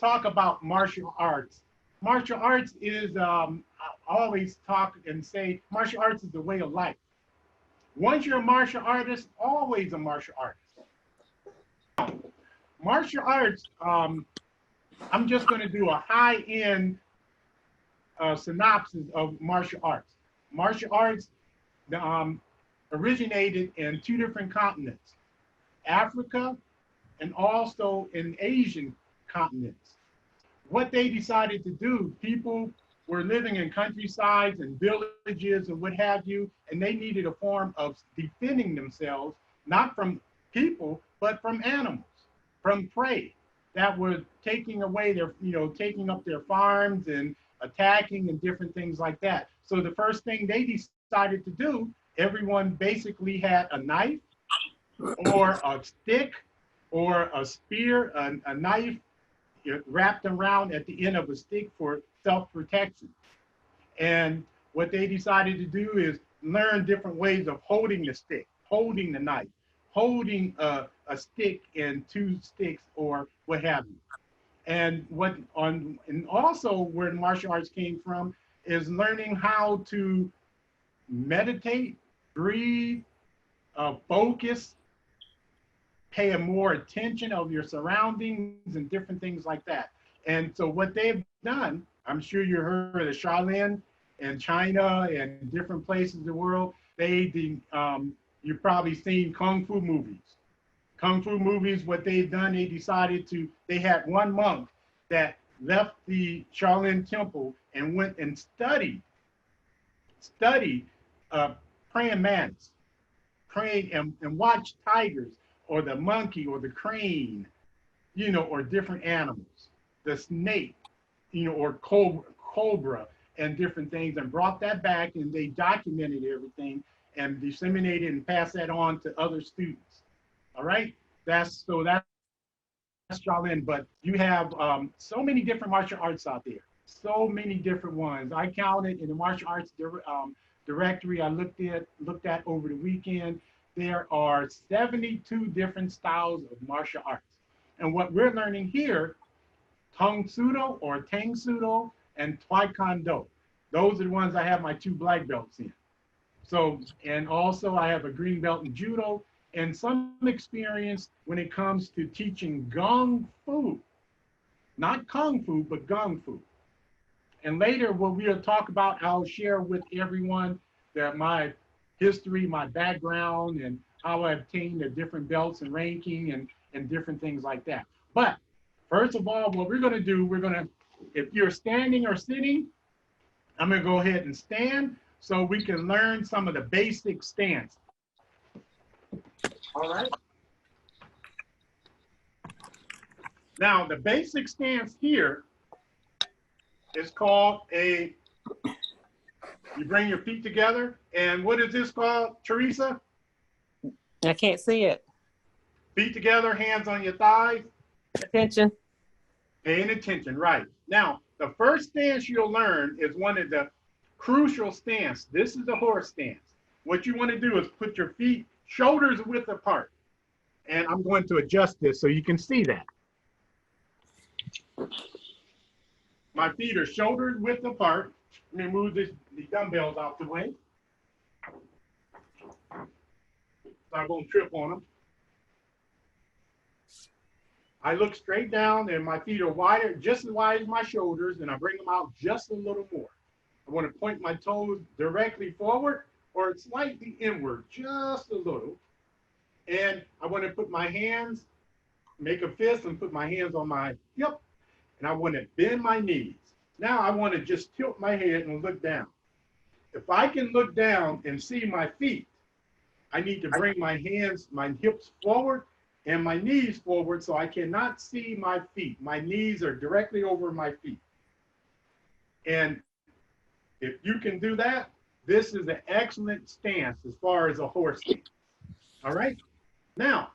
talk about martial arts. Martial arts is, I always talk and say, martial arts is the way of life. Once you're a martial artist, always a martial artist. Martial arts, I'm just going to do a high-end synopsis of martial arts. Martial arts originated in two different continents, Africa and also in Asian continents. What they decided to do, people were living in countrysides and villages and what have you, and they needed a form of defending themselves, not from people, but from animals, from prey that were taking away their, taking up their farms and attacking and different things like that. So the first thing they decided to do, everyone basically had a knife or a stick or a spear, a knife wrapped around at the end of a stick for self-protection. And what they decided to do is learn different ways of holding the stick, holding the knife, holding a stick and two sticks or what have you. And and also where martial arts came from is learning how to meditate, breathe, focus, pay a more attention of your surroundings and different things like that. And so what they've done, I'm sure you heard of Shaolin and China and different places in the world. You've probably seen Kung Fu movies. Kung Fu movies, what they've done, they had one monk that left the Shaolin temple and went and studied praying mantis, praying and watched tigers or the monkey or the crane, or different animals, the snake, or cobra and different things, and brought that back, and they documented everything and disseminated and passed that on to other students. All right, that's Shaolin. But you have so many different martial arts out there, so many different ones. I counted in the martial arts directory I looked at over the weekend. There are 72 different styles of martial arts. And what we're learning here, Tang Sudo or Tang Sudo and Taekwondo. Those are the ones I have my 2 black belts in. So, and also I have a green belt in Judo and some experience when it comes to teaching Kung Fu. Not Kung Fu, but Kung Fu. And later, what we'll talk about, I'll share with everyone that my history, my background, and how I obtained the different belts and ranking and different things like that. But first of all, what we're going to do, if you're standing or sitting, I'm going to go ahead and stand so we can learn some of the basic stance. All right. Now, the basic stance here is called you bring your feet together. And what is this called, Theresa? I can't see it. Feet together, hands on your thighs. Attention. Paying attention, right. Now, the first stance you'll learn is one of the crucial stance. This is the horse stance. What you want to do is put your feet shoulders width apart. And I'm going to adjust this so you can see that. My feet are shoulders width apart. Let me move the dumbbells out the way. So I won't trip on them. I look straight down and my feet are wider, just as wide as my shoulders, and I bring them out just a little more. I want to point my toes directly forward or slightly inward, just a little. And I want to put my hands, make a fist and put my hands on my hip, and I want to bend my knees. Now I want to just tilt my head and look down. If I can look down and see my feet, I need to bring my hands, my hips forward and my knees forward so I cannot see my feet. My knees are directly over my feet. And if you can do that, this is an excellent stance as far as a horse stance. All right? Now,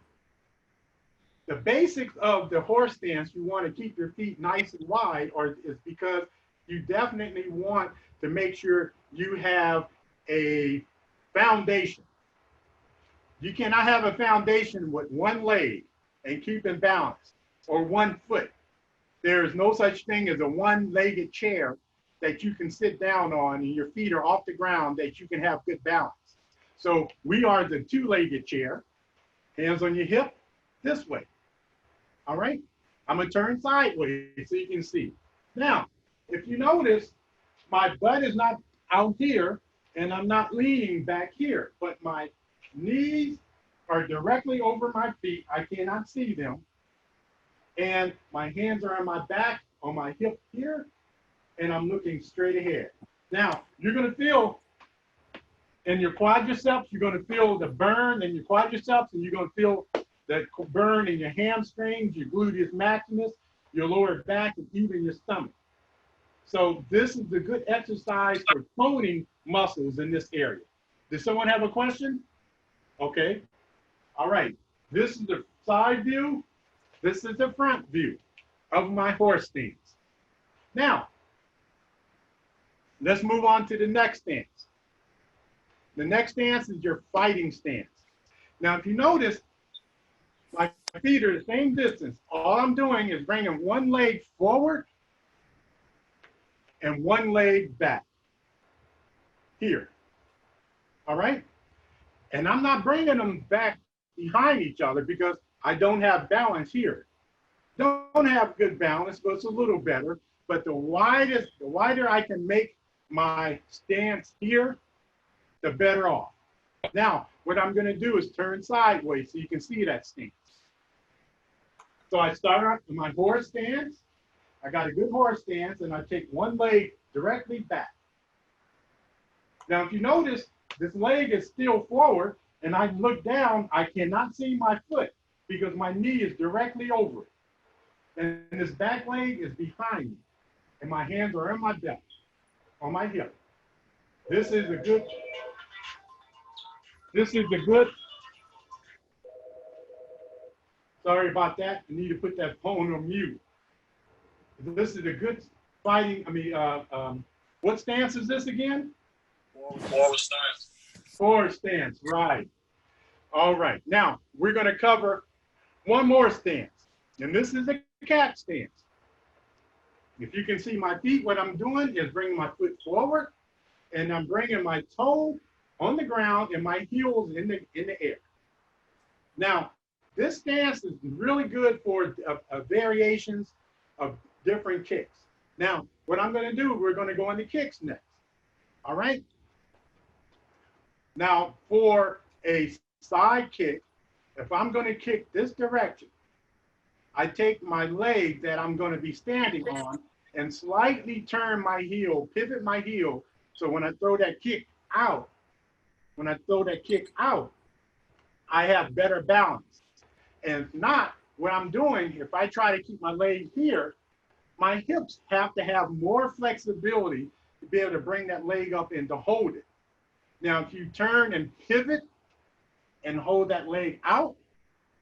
the basics of the horse stance, you want to keep your feet nice and wide, is because you definitely want to make sure you have a foundation. You cannot have a foundation with one leg and keep it balanced, or one foot. There is no such thing as a one-legged chair that you can sit down on and your feet are off the ground that you can have good balance. So we are the two-legged chair, hands on your hip, this way. All right? I'm gonna turn sideways so you can see. Now, if you notice, my butt is not out here and I'm not leaning back here, but my knees are directly over my feet. I cannot see them. And my hands are on my back, on my hip here, and I'm looking straight ahead. Now, you're gonna feel in your quadriceps, you're gonna feel the burn in your quadriceps, and you're gonna feel the burn in your hamstrings, your gluteus maximus, your lower back, and even your stomach. So this is a good exercise for toning muscles in this area. Does someone have a question? Okay. All right. This is the side view. This is the front view of my horse stance. Now, let's move on to the next stance. The next stance is your fighting stance. Now, if you notice, my feet are the same distance. All I'm doing is bringing one leg forward and one leg back here. All right? And I'm not bringing them back behind each other because I don't have balance here. Don't have good balance, but it's a little better. But the wider I can make my stance here, the better off. Now, what I'm going to do is turn sideways so you can see that stance. So I start out in my horse stance. I got a good horse stance, and I take one leg directly back. Now, if you notice, this leg is still forward, and I look down, I cannot see my foot because my knee is directly over it. And this back leg is behind me, and my hands are on my back, on my hip. This is a good, sorry about that. I need to put that phone on mute. This is a good fighting, what stance is this again? Forward stance. Forward stance, right. All right, now we're gonna cover one more stance, and this is a cat stance. If you can see my feet, what I'm doing is bringing my foot forward, and I'm bringing my toe on the ground and my heels in the air. Now, this stance is really good for variations of different kicks. Now, what I'm going to do, we're going to go into kicks next. All right? Now, for a side kick, if I'm going to kick this direction, I take my leg that I'm going to be standing on and slightly turn my heel, pivot my heel, so when I throw that kick out, I have better balance. And if not, what I'm doing, if I try to keep my leg here, my hips have to have more flexibility to be able to bring that leg up and to hold it. Now, if you turn and pivot and hold that leg out,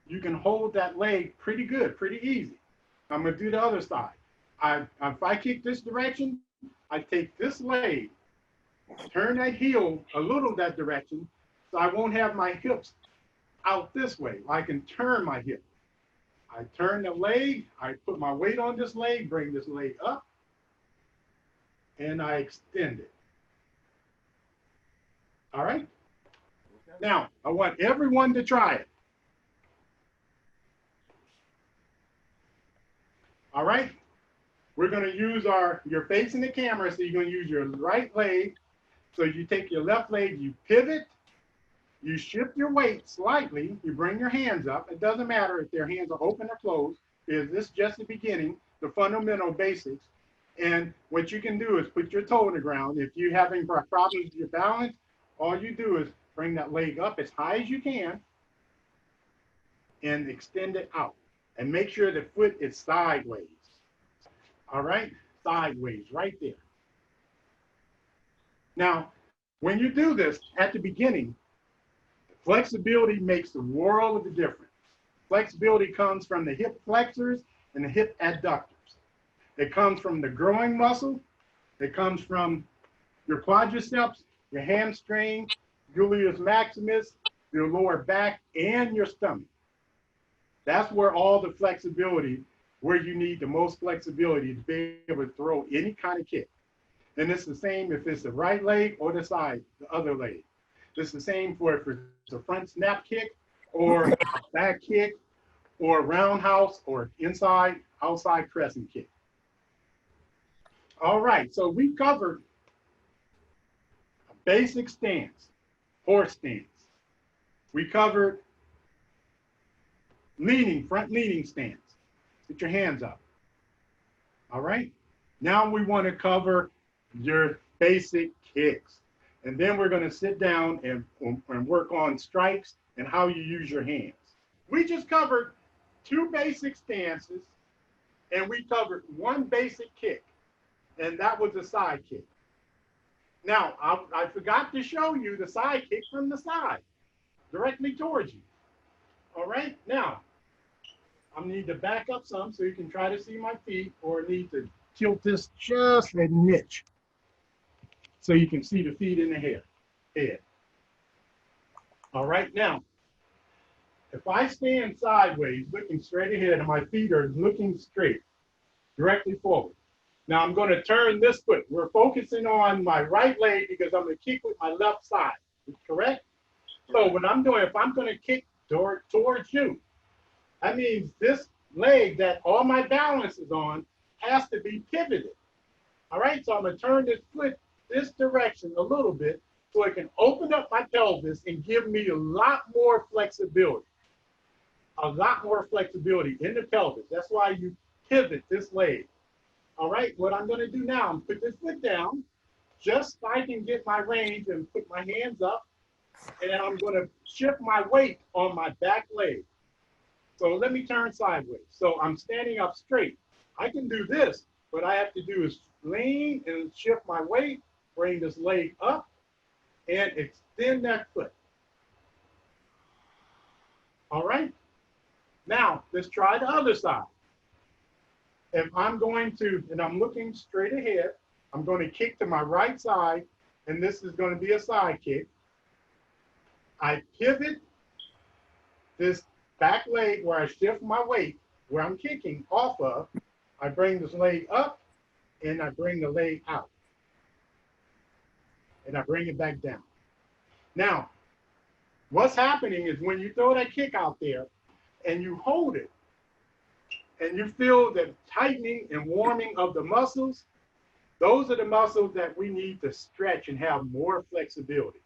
you can hold that leg pretty good, pretty easy. I'm gonna do the other side. If I kick this direction, I take this leg, turn that heel a little that direction, so I won't have my hips out this way. I can turn my hip. I turn the leg, I put my weight on this leg, bring this leg up, and I extend it. All right? Now, I want everyone to try it. All right? We're going to use you're facing the camera, so you're going to use your right leg. So you take your left leg, you pivot, you shift your weight slightly, you bring your hands up. It doesn't matter if their hands are open or closed, because this is just the beginning, the fundamental basics. And what you can do is put your toe on the ground. If you're having problems with your balance, all you do is bring that leg up as high as you can and extend it out. And make sure the foot is sideways. All right? Sideways, right there. Now, when you do this at the beginning, flexibility makes the world of a difference. Flexibility comes from the hip flexors and the hip adductors. It comes from the groin muscle. It comes from your quadriceps, your hamstring, gluteus maximus, your lower back, and your stomach. That's where all the flexibility where you need the most flexibility to be able to throw any kind of kick. And it's the same if it's the right leg or the other leg. It's the same for if it's a front snap kick or a back kick or a roundhouse or inside, outside crescent kick. All right, so we covered a basic stance, horse stance. We covered front leaning stance. Put your hands up. All right, now we want to cover your basic kicks. And then we're going to sit down and work on strikes and how you use your hands. We just covered 2 basic stances, and we covered 1 basic kick, and that was a side kick. Now, I forgot to show you the side kick from the side, directly towards you. All right, now, I need to back up some so you can try to see my feet, or need to tilt this just a niche so you can see the feet in the head. All right, now, if I stand sideways, looking straight ahead, and my feet are looking straight, directly forward. Now I'm going to turn this foot. We're focusing on my right leg because I'm going to kick with my left side, correct? So what I'm doing, if I'm going to kick towards you, that means this leg that all my balance is on has to be pivoted. All right, so I'm going to turn this foot this direction a little bit so it can open up my pelvis and give me a lot more flexibility. A lot more flexibility in the pelvis. That's why you pivot this leg. All right, what I'm going to do now, I'm put this foot down just so I can get my range and put my hands up, and then I'm going to shift my weight on my back leg. So let me turn sideways. So I'm standing up straight. I can do this. What I have to do is lean and shift my weight, bring this leg up, and extend that foot. All right? Now, let's try the other side. If I'm going to, and I'm looking straight ahead, I'm going to kick to my right side, and this is going to be a side kick. I pivot this back leg where I shift my weight, where I'm kicking off of. I bring this leg up, and I bring the leg out. And I bring it back down. Now, what's happening is when you throw that kick out there and you hold it, and you feel the tightening and warming of the muscles, those are the muscles that we need to stretch and have more flexibility.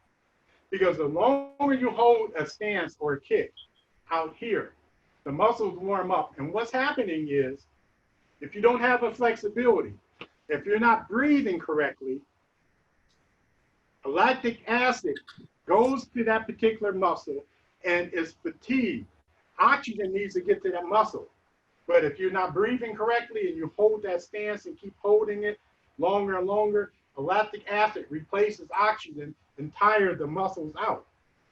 Because the longer you hold a stance or a kick out here, the muscles warm up. And what's happening is, if you don't have a flexibility, if you're not breathing correctly, lactic acid goes to that particular muscle and is fatigued. Oxygen needs to get to that muscle. But if you're not breathing correctly and you hold that stance and keep holding it longer and longer, lactic acid replaces oxygen and tires the muscles out.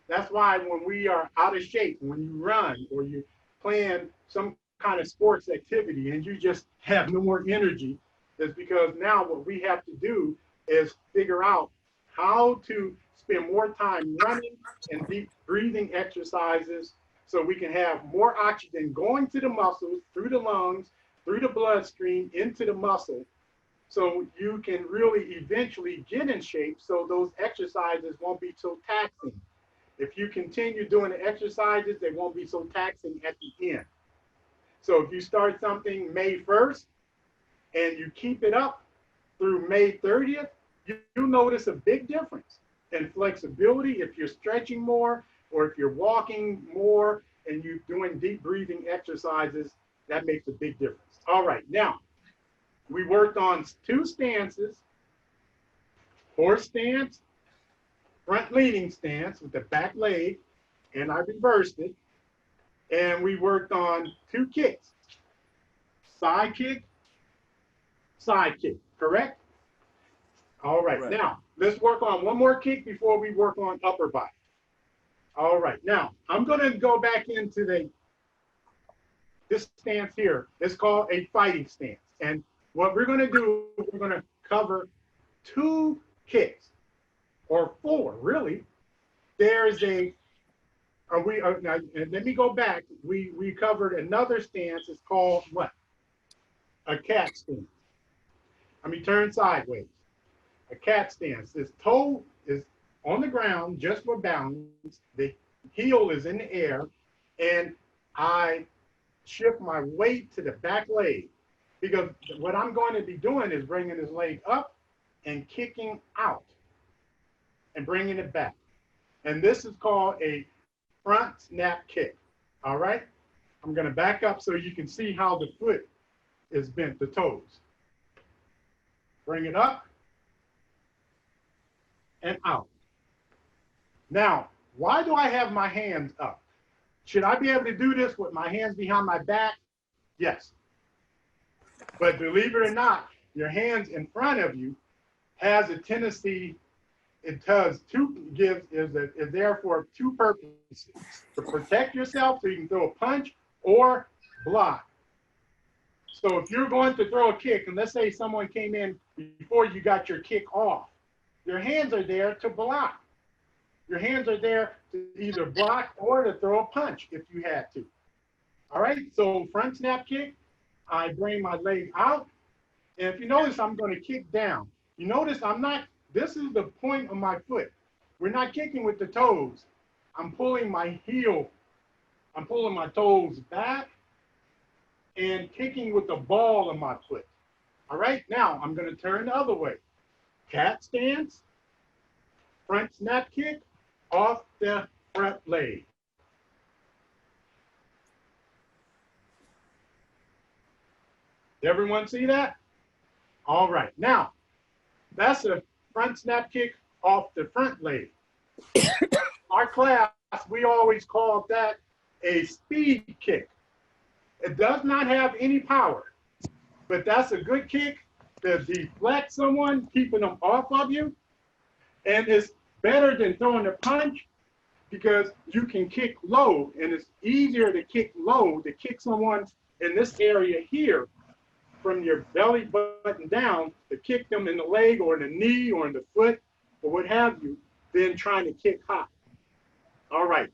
That's why when we are out of shape, when you run or you plan some kind of sports activity and you just have no more energy, is because now what we have to do is figure out how to spend more time running and deep breathing exercises so we can have more oxygen going to the muscles, through the lungs, through the bloodstream, into the muscle, so you can really eventually get in shape so those exercises won't be so taxing. If you continue doing the exercises, they won't be so taxing at the end. So if you start something May 1st and you keep it up through May 30th, you'll notice a big difference in flexibility if you're stretching more, or if you're walking more and you're doing deep breathing exercises. That makes a big difference. All right, now, we worked on 2 stances: horse stance, front leaning stance with the back leg, and I reversed it. And we worked on 2 kicks: side kick, correct? All right, now, let's work on one more kick before we work on upper body. All right, now, I'm going to go back into this stance here. It's called a fighting stance. And what we're going to do, we're going to cover 2 kicks, or 4, really. There's a, let me go back. We covered another stance. It's called what? a cat stance. I mean, turn sideways. A cat stance. This toe is on the ground just for balance. The heel is in the air, and I shift my weight to the back leg, because what I'm going to be doing is bringing this leg up and kicking out and bringing it back. And this is called a front snap kick. All right? I'm going to back up so you can see how the foot is bent, the toes. Bring it up and out. Now, why do I have my hands up? Should I be able to do this with my hands behind my back? Yes. But believe it or not, your hands in front of you has a tendency, it does is there for two purposes: to protect yourself so you can throw a punch or block. So if you're going to throw a kick, and let's say someone came in before you got your kick off, your hands are there to block. Your hands are there to either block or to throw a punch if you had to. All right, so front snap kick, I bring my leg out. And if you notice, I'm going to kick down. You notice this is the point of my foot. We're not kicking with the toes. I'm pulling my heel, I'm pulling my toes back and kicking with the ball of my foot. All right, now I'm going to turn the other way. Cat stance, front snap kick, off the front leg. Everyone see that? All right, now that's a front snap kick off the front leg. Our class, we always call that a speed kick. It does not have any power, but that's a good kick to deflect someone, keeping them off of you. And it's better than throwing a punch because you can kick low, and it's easier to kick low, to kick someone in this area here from your belly button down, to kick them in the leg or in the knee or in the foot or what have you, than trying to kick high. All right,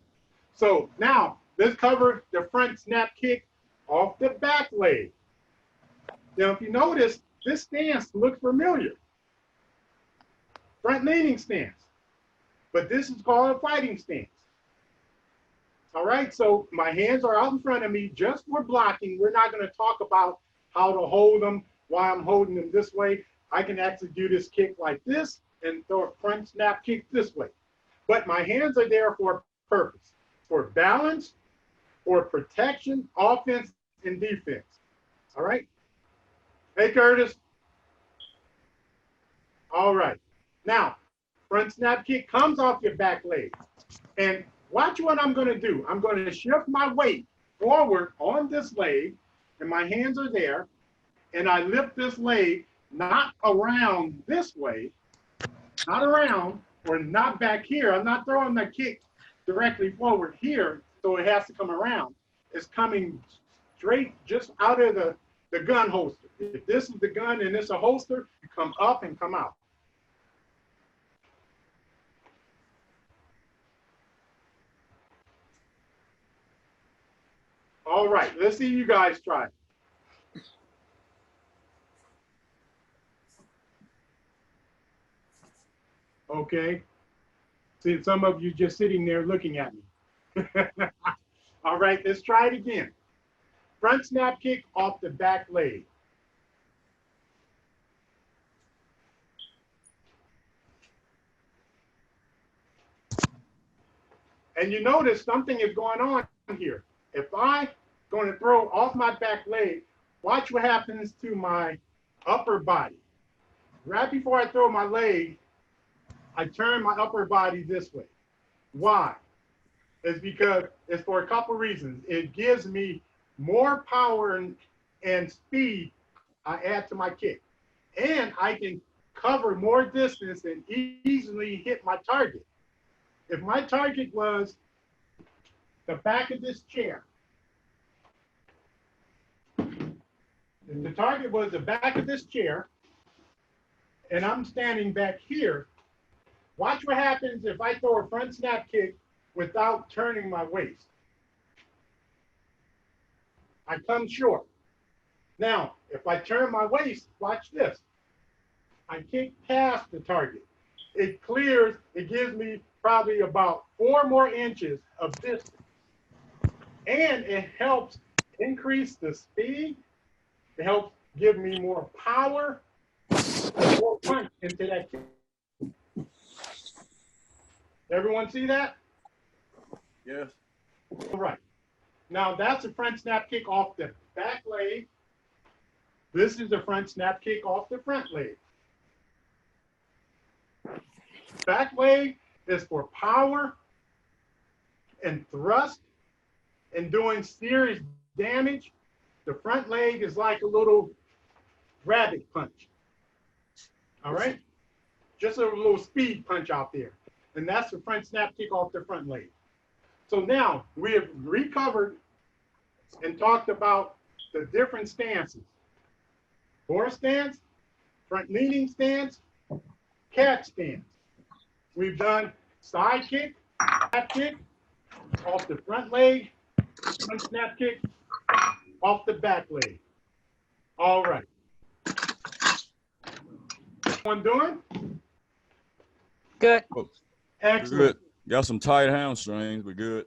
so now let's cover the front snap kick off the back leg. Now, if you notice, this stance looks familiar. Front leaning stance. But this is called a fighting stance. All right, so my hands are out in front of me just for blocking. We're not going to talk about how to hold them, why I'm holding them this way. I can actually do this kick like this and throw a front snap kick this way. But my hands are there for a purpose, for balance, for protection, offense, and defense. All right? Hey, Curtis. All right. Now, front snap kick comes off your back leg. And watch what I'm going to do. I'm going to shift my weight forward on this leg, and my hands are there. And I lift this leg not around this way, not around, or not back here. I'm not throwing the kick directly forward here, so it has to come around. It's coming straight just out of the gun holster. If this is the gun and it's a holster, you come up and come out. All right, let's see you guys try. Okay. See, some of you just sitting there looking at me. All right, let's try it again. Front snap kick off the back leg. And you notice something is going on here. If I'm going to throw off my back leg, watch what happens to my upper body. Right before I throw my leg, I turn my upper body this way. Why? It's because it's for a couple reasons. It gives me more power and speed I add to my kick. And I can cover more distance and easily hit my target. If my target was the back of this chair, if the target was the back of this chair, and I'm standing back here, watch what happens if I throw a front snap kick without turning my waist. I come short. Now, if I turn my waist, watch this. I kick past the target. It clears, it gives me probably about 4 more inches of distance. And it helps increase the speed. It helps give me more power, more punch into that kick. Everyone see that? Yes. All right. Now that's a front snap kick off the back leg. This is the front snap kick off the front leg. Back leg is for power and thrust and doing serious damage. The front leg is like a little rabbit punch. All right? Just a little speed punch out there. And that's the front snap kick off the front leg. So now we have recovered and talked about the different stances. Horse stance, front leaning stance, cat stance. We've done side kick, snap kick, off the front leg, front snap kick, off the back leg. All right. One doing? Good. Excellent. Good. Got some tight hamstrings, but good.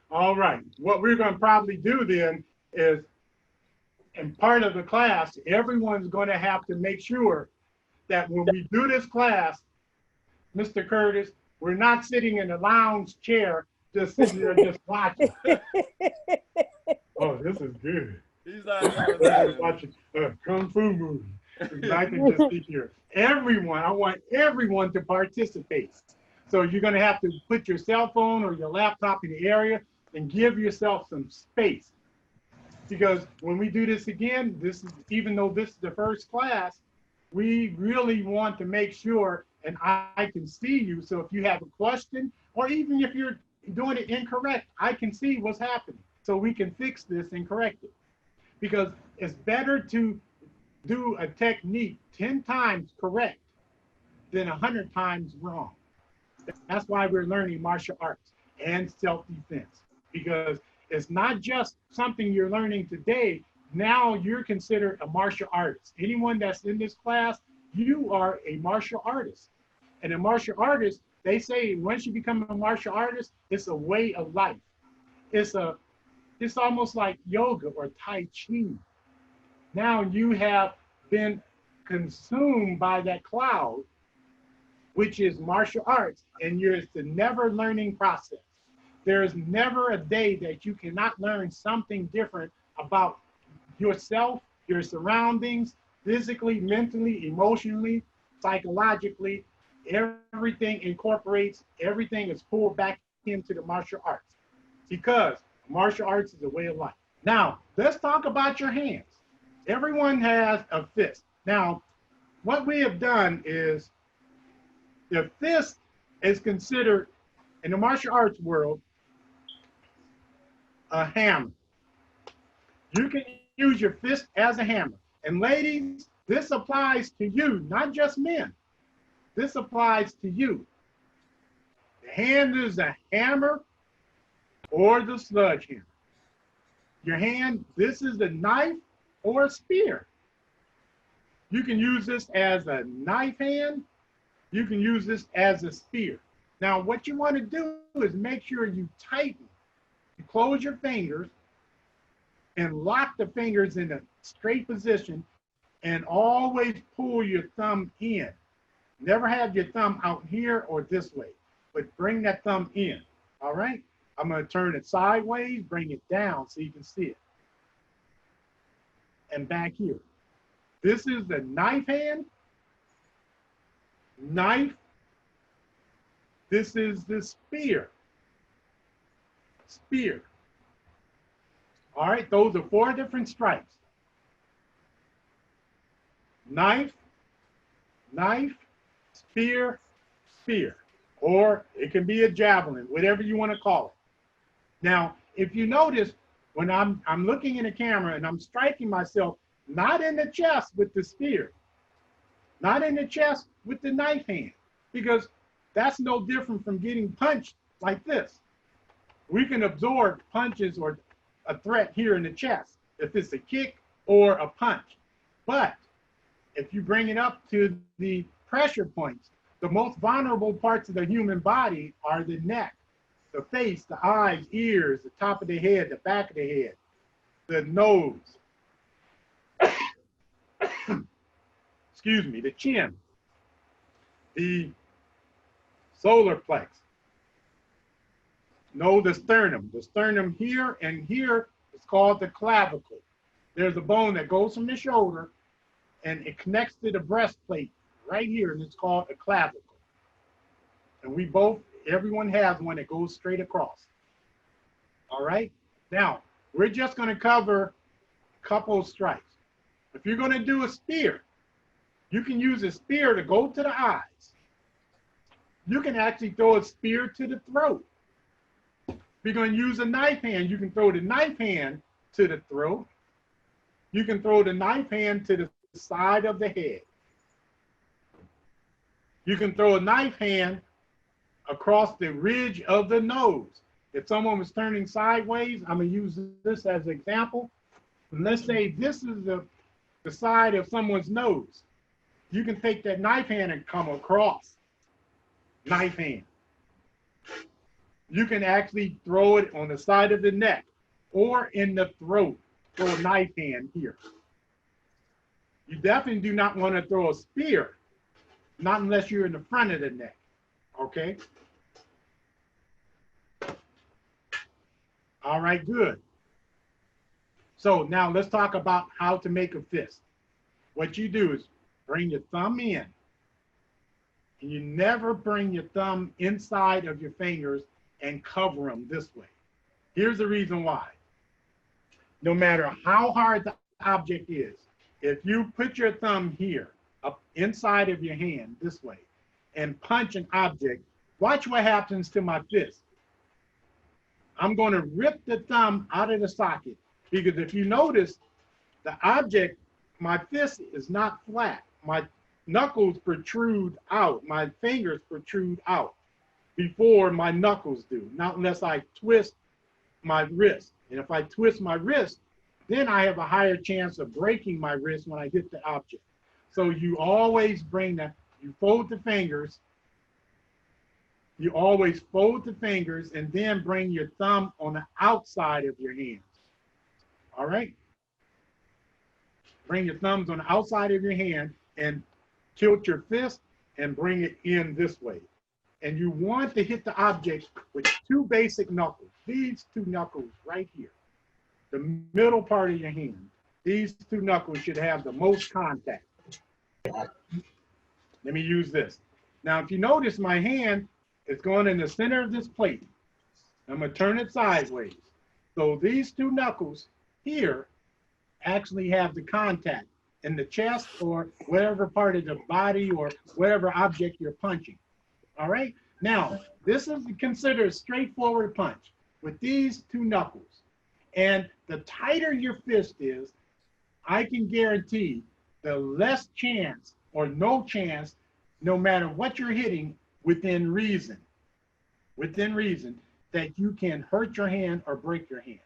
All right. What we're going to probably do then is, in part of the class, everyone's going to have to make sure that when we do this class, Mr. Curtis, we're not sitting in a lounge chair, just sitting there just watching. Oh, this is good. He's not Watching a kung fu movie. I can just sit here. Everyone, I want everyone to participate. So you're going to have to put your cell phone or your laptop in the area and give yourself some space. Because when we do this again, this is, even though this is the first class, we really want to make sure, and I can see you. So if you have a question, or even if you're doing it incorrect, I can see what's happening. So we can fix this and correct it. Because it's better to do a technique 10 times correct than 100 times wrong. That's why we're learning martial arts and self-defense, because it's not just something you're learning today. Now you're considered a martial artist. Anyone that's in this class, you are a martial artist. And a martial artist, they say once you become a martial artist, it's a way of life. It's almost like yoga or Tai Chi. Now you have been consumed by that cloud, which is martial arts, and it's a never learning process. There is never a day that you cannot learn something different about yourself, your surroundings, physically, mentally, emotionally, psychologically. Everything incorporates, everything is pulled back into the martial arts, because martial arts is a way of life. Now, let's talk about your hands. Everyone has a fist. Now, what we have done is, the fist is considered, in the martial arts world, a hammer. You can use your fist as a hammer. And ladies, this applies to you, not just men. This applies to you. The hand is a hammer or the sledgehammer. Your hand, this is a knife or a spear. You can use this as a knife hand. You can use this as a spear. Now, what you want to do is make sure you tighten. You close your fingers and lock the fingers in a straight position, and always pull your thumb in. Never have your thumb out here or this way, but bring that thumb in. All right? I'm going to turn it sideways, bring it down so you can see it. And back here. This is the knife hand. Knife. This is the spear. Spear. All right, those are 4 different strikes. Knife, knife, spear, spear. Or it can be a javelin, whatever you want to call it. Now, if you notice, when I'm looking in the camera and I'm striking myself, not in the chest with the spear, not in the chest with the knife hand, because that's no different from getting punched like this. We can absorb punches or a threat here in the chest, if it's a kick or a punch. But if you bring it up to the pressure points, the most vulnerable parts of the human body are the neck, the face, the eyes, ears, the top of the head, the back of the head, the nose, excuse me, the chin, the solar plex, the sternum. The sternum here and here is called the clavicle. There's a bone that goes from the shoulder and it connects to the breastplate right here, and it's called a clavicle. And everyone has one that goes straight across. All right? Now, we're just going to cover a couple of strikes. If you're going to do a spear, you can use a spear to go to the eyes. You can actually throw a spear to the throat. If you're going to use a knife hand, you can throw the knife hand to the throat. You can throw the knife hand to the side of the head. You can throw a knife hand across the ridge of the nose. If someone was turning sideways, I'm going to use this as an example. And let's say this is the side of someone's nose. You can take that knife hand and come across. Knife hand. You can actually throw it on the side of the neck or in the throat. Throw a knife hand here. You definitely do not want to throw a spear, not unless you're in the front of the neck, okay? All right, good. So now let's talk about how to make a fist. What you do is bring your thumb in, and you never bring your thumb inside of your fingers and cover them this way. Here's the reason why. No matter how hard the object is, if you put your thumb here, up inside of your hand this way, and punch an object, watch what happens to my fist. I'm going to rip the thumb out of the socket, because if you notice, the object, my fist is not flat. My knuckles protrude out. My fingers protrude out before my knuckles do, not unless I twist my wrist. And if I twist my wrist, then I have a higher chance of breaking my wrist when I hit the object. So you always bring that, you fold the fingers, you always fold the fingers and then bring your thumb on the outside of your hands. All right? Bring your thumbs on the outside of your hand and tilt your fist and bring it in this way. And you want to hit the object with two basic knuckles. These two knuckles right here, the middle part of your hand. These two knuckles should have the most contact. Let me use this. Now, if you notice, my hand is going in the center of this plate. I'm going to turn it sideways. So these two knuckles here actually have the contact in the chest or whatever part of the body or whatever object you're punching. All right? Now, this is considered a straightforward punch with these two knuckles. And the tighter your fist is, I can guarantee the less chance or no chance, no matter what you're hitting, within reason, that you can hurt your hand or break your hand.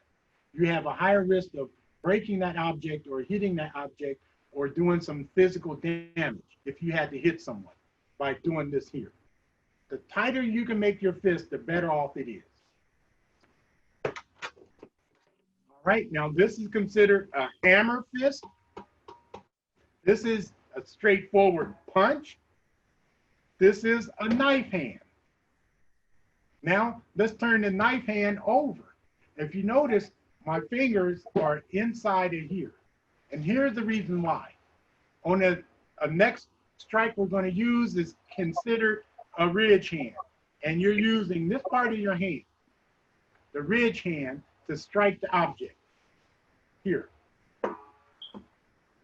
You have a higher risk of breaking that object or hitting that object or doing some physical damage if you had to hit someone by doing this here. The tighter you can make your fist, the better off it is. All right, now this is considered a hammer fist. This is a straightforward punch. This is a knife hand. Now, let's turn the knife hand over. If you notice, my fingers are inside of here. And here's the reason why. On a next strike we're going to use is considered a ridge hand. And you're using this part of your hand, the ridge hand, to strike the object here.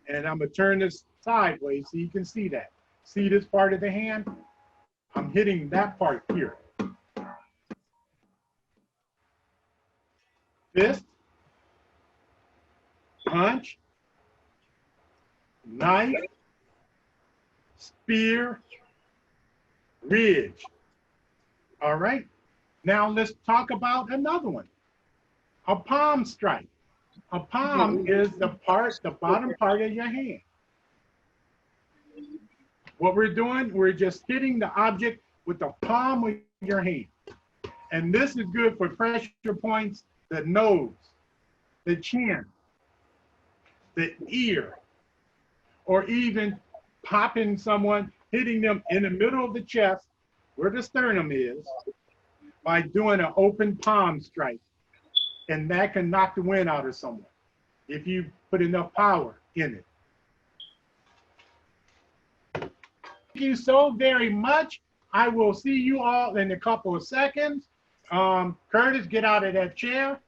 And I'm going to turn this sideways so you can see that. See this part of the hand? I'm hitting that part here. Fist, punch, knife, spear, ridge. All right. Now let's talk about another one, a palm strike. A palm is the bottom part of your hand. What we're doing, we're just hitting the object with the palm of your hand. And this is good for pressure points, the nose, the chin, the ear, or even popping someone, hitting them in the middle of the chest, where the sternum is, by doing an open palm strike. And that can knock the wind out of someone if you put enough power in it. Thank you so very much. I will see you all in a couple of seconds. Curtis, get out of that chair.